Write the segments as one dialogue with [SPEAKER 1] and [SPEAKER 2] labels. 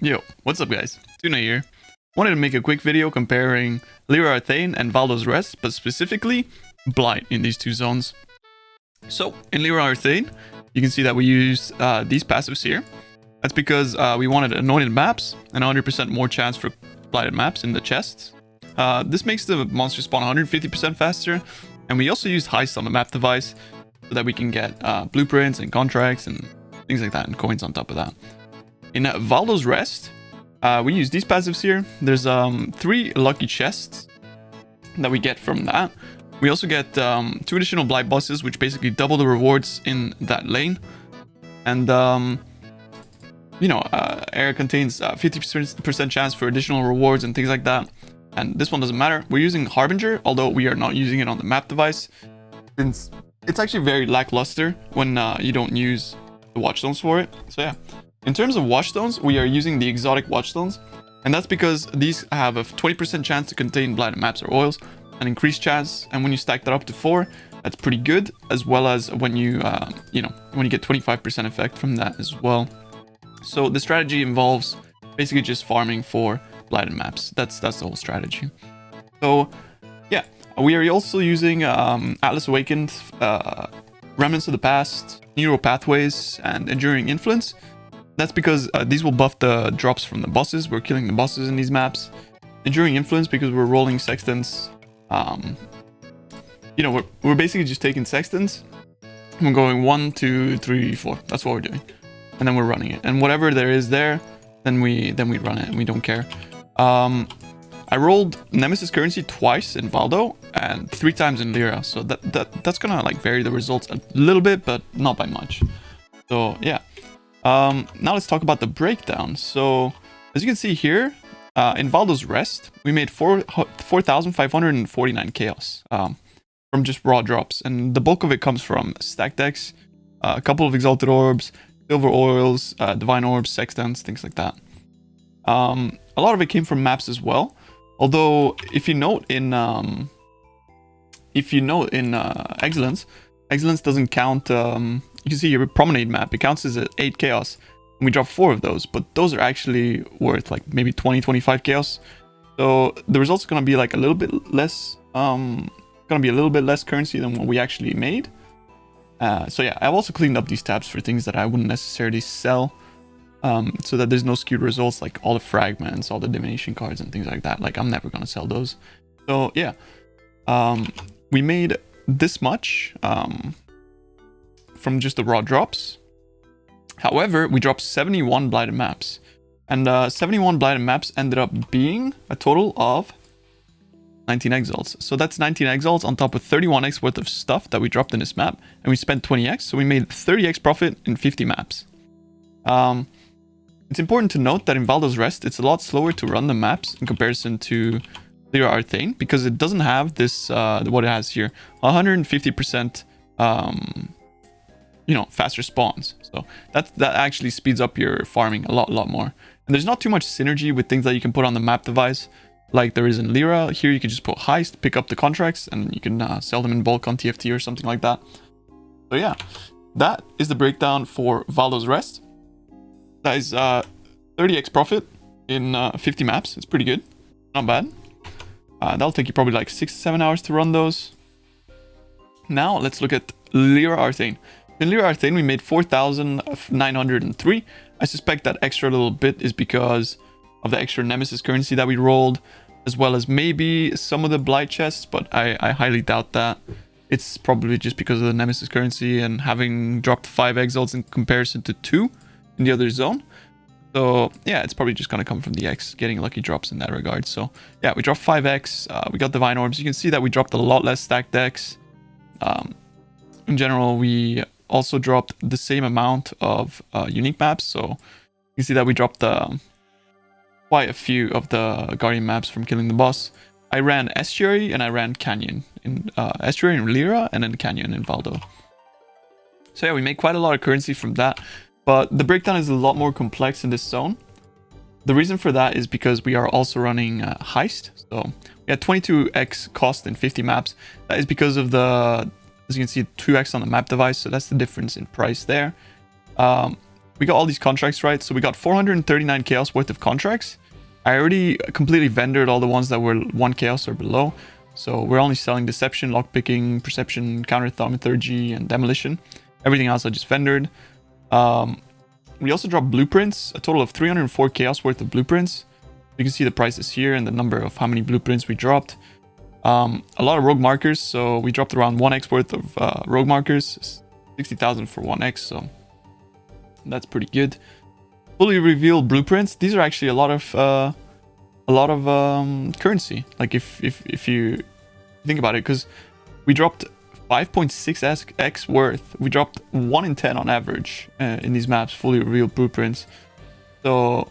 [SPEAKER 1] Yo, what's up guys? Tuna here. Wanted to make a quick video comparing Lira Arthain and Valdo's Rest, but specifically Blight in these two zones. So, in Lira Arthain, you can see that we used these passives here. That's because we wanted anointed maps and 100% more chance for blighted maps in the chests. This makes the monster spawn 150% faster, and we also used heist on the map device so that we can get blueprints and contracts and things like that, and coins on top of that. In Valdo's Rest, we use these passives here. There's 3 lucky chests that we get from that. We also get 2 additional blight bosses, which basically double the rewards in that lane. And, area contains 50% chance for additional rewards and things like that. And this one doesn't matter. We're using Harbinger, although we are not using it on the map device, since it's actually very lackluster when you don't use the watchstones for it. So yeah. In terms of watchstones, we are using the exotic watchstones, and that's because these have a 20% chance to contain blighted maps or oils, an increased chance, and when you stack that up to 4, that's pretty good, as well as when you, when you get 25% effect from that as well. So the strategy involves basically just farming for blighted maps. That's the whole strategy. So yeah, we are also using Atlas Awakened, Remnants of the Past, Neural Pathways, and Enduring Influence. That's because these will buff the drops from the bosses. We're killing the bosses in these maps. Enduring Influence because we're rolling Sextants. We're basically just taking Sextants. We're going 1, 2, 3, 4. That's what we're doing. And then we're running it. And whatever there is there, then we run it and we don't care. I rolled Nemesis Currency twice in Valdo and 3 times in Lira. So that's gonna like vary the results a little bit, but not by much. So yeah. Now let's talk about the breakdown. So, as you can see here, in Valdo's Rest, we made 4,549 chaos from just raw drops. And the bulk of it comes from stack decks, a couple of Exalted Orbs, Silver Oils, Divine Orbs, Sextants, things like that. A lot of it came from maps as well. Although, if you note in Excellence doesn't count... you can see here, Promenade map, it counts as 8 chaos. And we dropped 4 of those, but those are actually worth like maybe 20-25 chaos. So the results are going to be like a little bit less, currency than what we actually made. So yeah, I've also cleaned up these tabs for things that I wouldn't necessarily sell. So that there's no skewed results, like all the fragments, all the divination cards and things like that. Like I'm never going to sell those. So yeah, we made this much, from just the raw drops. However, we dropped 71 blighted maps, and 71 blighted maps ended up being a total of 19 exiles. So that's 19 exiles on top of 31x worth of stuff that we dropped in this map, and we spent 20x, so we made 30x profit in 50 maps. It's important to note that in Valdo's Rest, it's a lot slower to run the maps in comparison to Lira Arthain, because it doesn't have this, what it has here, 150% faster spawns. So that actually speeds up your farming a lot more. And there's not too much synergy with things that you can put on the map device like there is in Lira. Here you can just put heist, pick up the contracts, and you can sell them in bulk on TFT or something like that. So yeah, that is the breakdown for Valdo's Rest. That is 30x profit in 50 maps. It's pretty good, not bad. That'll take you probably like 6-7 hours to run those. Now let's look at Lira Arthain. In Lira Arthain, we made 4,903. I suspect that extra little bit is because of the extra Nemesis currency that we rolled, as well as maybe some of the Blight chests, but I highly doubt that. It's probably just because of the Nemesis currency and having dropped 5 exiles in comparison to 2 in the other zone. So yeah, it's probably just going to come from the X, getting lucky drops in that regard. So yeah, we dropped 5x, we got Divine Orbs. You can see that we dropped a lot less stacked decks. In general, we also dropped the same amount of unique maps, so you can see that we dropped quite a few of the Guardian maps from killing the boss. I ran Estuary and I ran Canyon in Estuary in Lira, and then Canyon in Valdo. So yeah, we made quite a lot of currency from that, but the breakdown is a lot more complex in this zone. The reason for that is because we are also running heist. So we had 22x cost in 50 maps. That is because of the, as you can see, 2x on the map device, so that's the difference in price there. we got all these contracts right. So we got 439 chaos worth of contracts. I already completely vendored all the ones that were 1 chaos or below. So we're only selling Deception, Lockpicking, Perception, Counter Thaumaturgy, and Demolition. Everything else I just vendored. We also dropped blueprints, a total of 304 chaos worth of blueprints. You can see the prices here and the number of how many blueprints we dropped. A lot of rogue markers, so we dropped around 1x worth of rogue markers. 60,000 for 1x, so that's pretty good. Fully revealed blueprints. These are actually a lot of currency. Like if you think about it, because we dropped 5.6x worth. We dropped 1 in 10 on average in these maps, fully revealed blueprints. So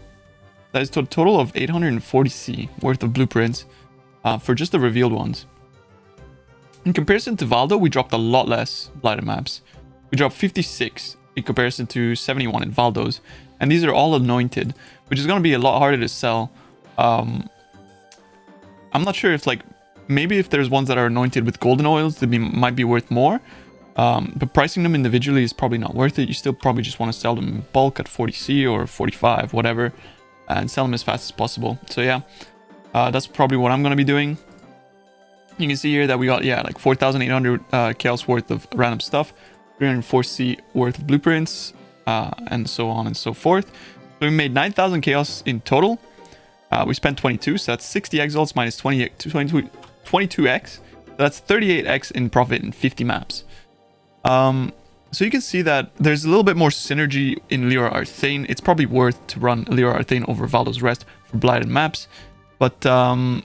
[SPEAKER 1] that is a total of 840C worth of blueprints for just the revealed ones. In comparison to Valdo, we dropped a lot less Blighted maps. We dropped 56 in comparison to 71 in Valdo's. And these are all anointed, which is going to be a lot harder to sell. I'm not sure if, like, maybe if there's ones that are anointed with golden oils, they might be worth more. But pricing them individually is probably not worth it. You still probably just want to sell them in bulk at 40C or 45, whatever, and sell them as fast as possible. So yeah, that's probably what I'm going to be doing. You can see here that we got, yeah, like 4,800 chaos worth of random stuff, 304C worth of blueprints, and so on and so forth. So we made 9,000 chaos in total. We spent 22, so that's 60 exalts minus 22x. So that's 38x in profit in 50 maps. So you can see that there's a little bit more synergy in Lira Arthain. It's probably worth to run Lira Arthain over Valdo's Rest for Blighted maps. But I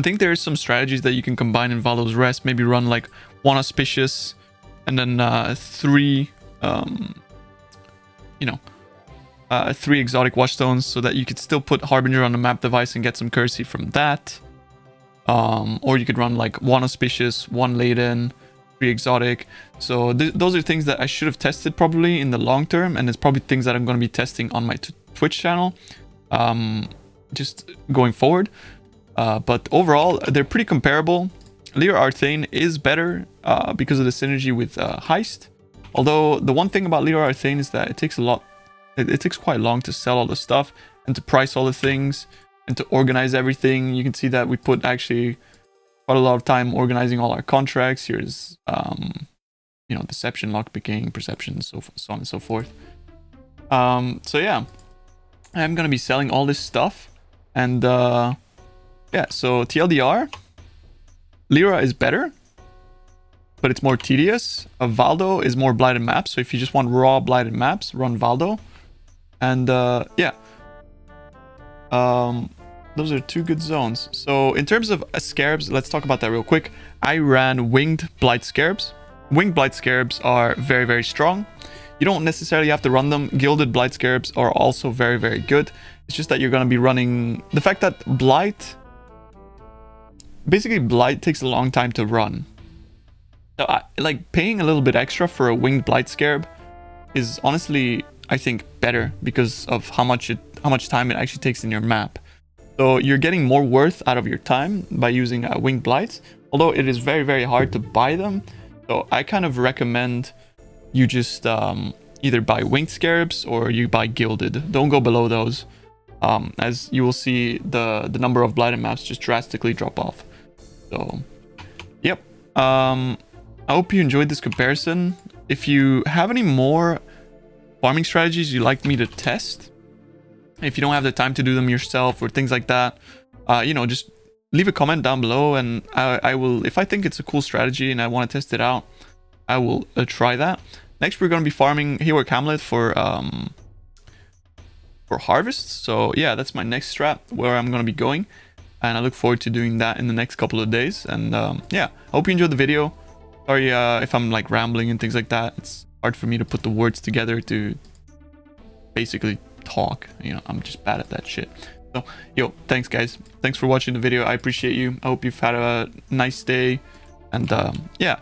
[SPEAKER 1] think there's some strategies that you can combine in Valdo's Rest. Maybe run like 1 Auspicious and then 3... 3 exotic watchstones, so that you could still put Harbinger on the map device and get some currency from that. Or you could run like 1 auspicious, 1 laden, 3 exotic. So those are things that I should have tested probably in the long term, and it's probably things that I'm going to be testing on my Twitch channel just going forward. But overall, they're pretty comparable. Lira Arthain is better because of the synergy with Heist. Although the one thing about Lira Arthain is that it takes quite long to sell all the stuff and to price all the things and to organize everything. You can see that we put actually quite a lot of time organizing all our contracts. Here's, Deception, Lockpicking, Perception, so on and so forth. So yeah, I'm going to be selling all this stuff. And yeah, so TLDR, Lira is better, but it's more tedious. Valdo is more Blighted maps. So if you just want raw Blighted maps, run Valdo. And yeah, those are 2 good zones. So in terms of Scarabs, let's talk about that real quick. I ran Winged Blight Scarabs. Winged Blight Scarabs are very, very strong. You don't necessarily have to run them. Gilded Blight Scarabs are also very, very good. It's just that you're going to be running... The fact that Blight... Basically, Blight takes a long time to run. So like paying a little bit extra for a Winged Blight Scarab is honestly, I think, better because of how much time it actually takes in your map. So you're getting more worth out of your time by using Winged Blights, although it is very, very hard to buy them. So I kind of recommend you just either buy Winged Scarabs or you buy Gilded. Don't go below those, as you will see the number of Blighted maps just drastically drop off. So, yep. I hope you enjoyed this comparison. If you have any more farming strategies you'd like me to test, if you don't have the time to do them yourself or things like that, just leave a comment down below, and I will, if I think it's a cool strategy and I want to test it out, I will try that. Next, we're going to be farming Haywork Hamlet for harvests. So yeah, that's my next strat where I'm going to be going, and I look forward to doing that in the next couple of days. And yeah, I hope you enjoyed the video. Sorry if I'm like rambling and things like that. It's hard for me to put the words together to basically talk. I'm just bad at that shit. So yo, thanks guys, thanks for watching the video. I appreciate you. I hope you've had a nice day, and yeah,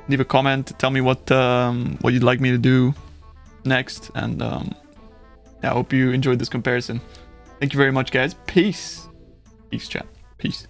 [SPEAKER 1] leave a comment, tell me what you'd like me to do next, and yeah, I hope you enjoyed this comparison. Thank you very much guys. Peace chat. Peace.